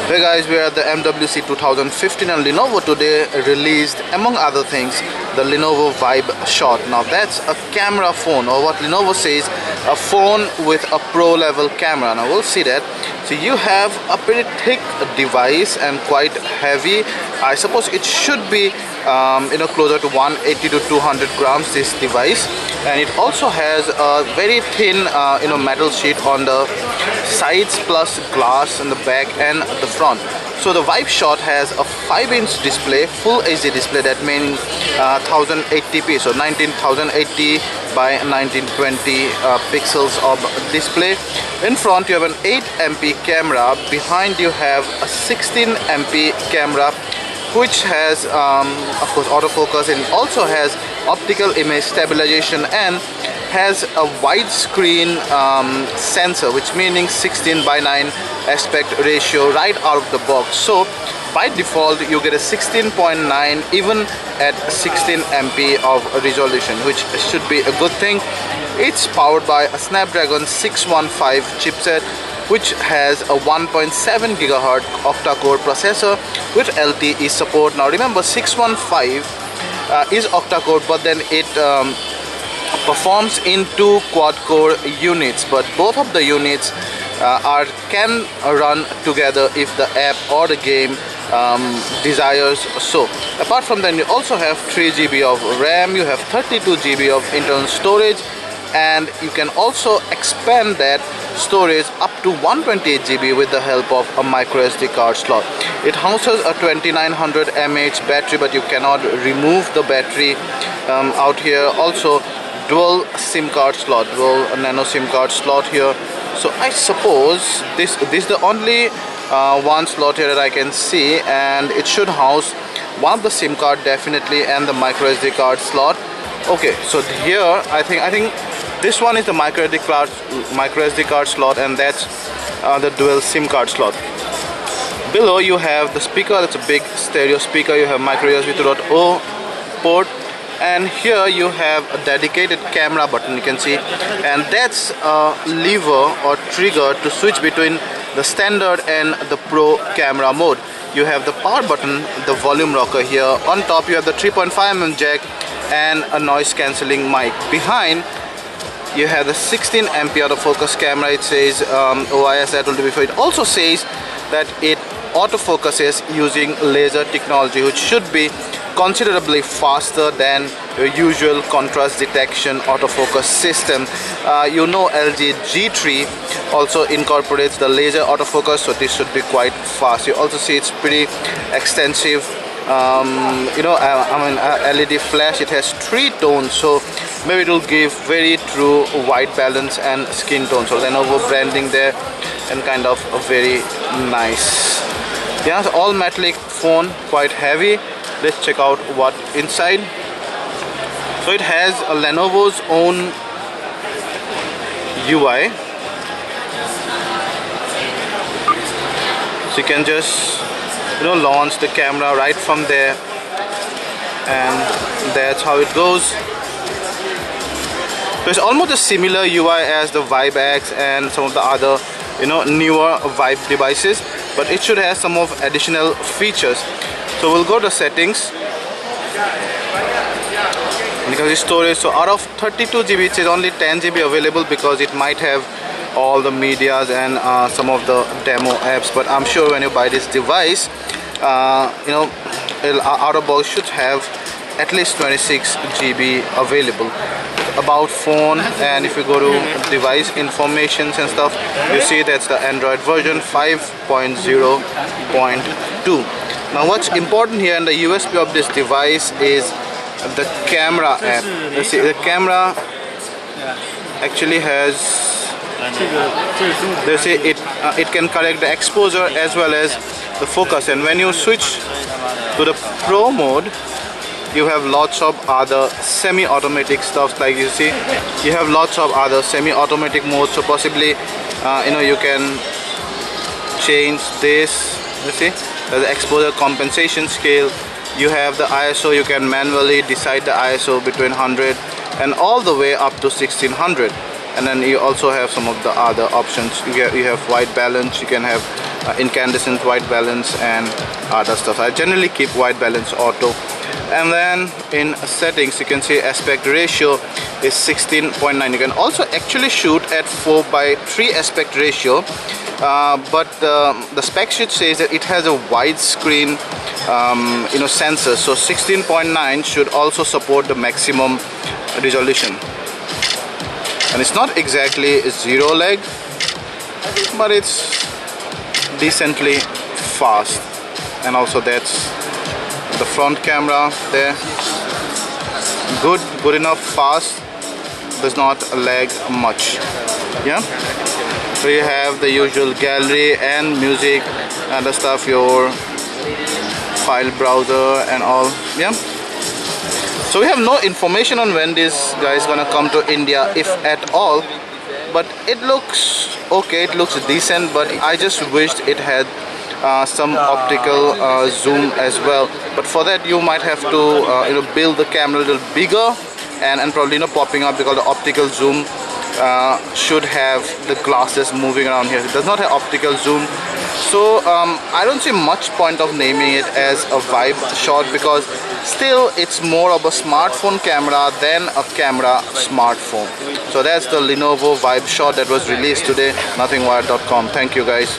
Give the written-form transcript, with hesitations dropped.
Hey guys, we are at the MWC 2015 and Lenovo today released, among other things, the Lenovo Vibe Shot. Now that's a camera phone, or what Lenovo says, a phone with a pro level camera. Now we'll see that. So you have a pretty thick device and quite heavy. I suppose it should be closer to 180 to 200 grams, this device, and it also has a very thin metal sheet on the sides plus glass in the back and the front. So the Vibe Shot has a 5-inch display, full HD display, that means 1080p, so 19080 by 1920 pixels of display. In front you have an 8MP camera, behind you have a 16MP camera which has of course autofocus, and also has optical image stabilization and has a widescreen sensor, which meaning 16:9 aspect ratio right out of the box. So by default you get a 16.9 even at 16MP of resolution, which should be a good thing. It's powered by a Snapdragon 615 chipset, which has a 1.7 GHz octa-core processor with LTE support. Now remember, 615 is octa-core, but then it performs in 2 quad-core units, but both of the units can run together if the app or the game desires so. Apart from that, you also have 3 GB of RAM, you have 32 GB of internal storage, and you can also expand that storage up to 128 GB with the help of a micro SD card slot. It houses a 2900 mAh battery, but you cannot remove the battery out here. Also dual SIM card slot, dual nano SIM card slot here. So I suppose this is the only one slot here that I can see, and it should house one of the SIM card definitely, and the micro SD card slot. Okay, so here I think this one is the micro SD card slot, and that's the dual SIM card slot. Below you have the speaker. That's a big stereo speaker. You have micro USB 2.0 port, and here you have a dedicated camera button, you can see, and that's a lever or trigger to switch between the standard and the pro camera mode. You have the power button, the volume rocker here. On top you have the 3.5mm jack and a noise cancelling mic. Behind you have the 16MP autofocus camera. It says OIS, I told you before. It also says that it autofocuses using laser technology, which should be considerably faster than your usual contrast detection autofocus system. LG G3 also incorporates the laser autofocus, so this should be quite fast. You also see it's pretty extensive LED flash. It has 3 tones, so maybe it will give very true white balance and skin tone. So Lenovo branding there, and kind of a very nice. Yeah, so all metallic phone, quite heavy. Let's check out what inside. So it has a Lenovo's own UI. So you can just launch the camera right from there, and that's how it goes. So it's almost a similar UI as the Vibe X and some of the other newer Vibe devices, but it should have some of additional features. So we'll go to settings, because it's storage. So out of 32 GB, it is only 10 GB available, because it might have all the medias and some of the demo apps. But I'm sure when you buy this device, out of box should have at least 26 GB available. About phone, and if you go to device informations and stuff, you see that's the Android version 5.0.2. Now what's important here, and the USP of this device, is the camera app. You see the camera actually has, they say it can correct the exposure as well as the focus, and when you switch to the pro mode, you have lots of other semi-automatic stuff. Like you see, you have lots of other semi-automatic modes, so possibly you can change this. You see, the exposure compensation scale. You have the ISO. You can manually decide the ISO between 100 and all the way up to 1600. And then you also have some of the other options. You have white balance. You can have incandescent, white balance, and other stuff. I generally keep white balance auto. And then in settings you can see aspect ratio is 16.9. You can also actually shoot at 4:3 aspect ratio, but the spec sheet says that it has a widescreen sensor, so 16.9 should also support the maximum resolution. And it's not exactly zero lag, but it's decently fast. And also that's the front camera there. Good enough, fast, does not lag much. Yeah, so you have the usual gallery and music and the stuff, your file browser and all. Yeah, so we have no information on when this guy is gonna come to India, if at all, but it looks okay, it looks decent, but I just wished it had some optical zoom as well. But for that you might have to build the camera a little bigger and probably popping up, because the optical zoom should have the glasses moving around here. It does not have optical zoom, so I don't see much point of naming it as a vibe shot, because still it's more of a smartphone camera than a camera smartphone. So that's the Lenovo Vibe Shot that was released today. nothingwired.com. Thank you guys.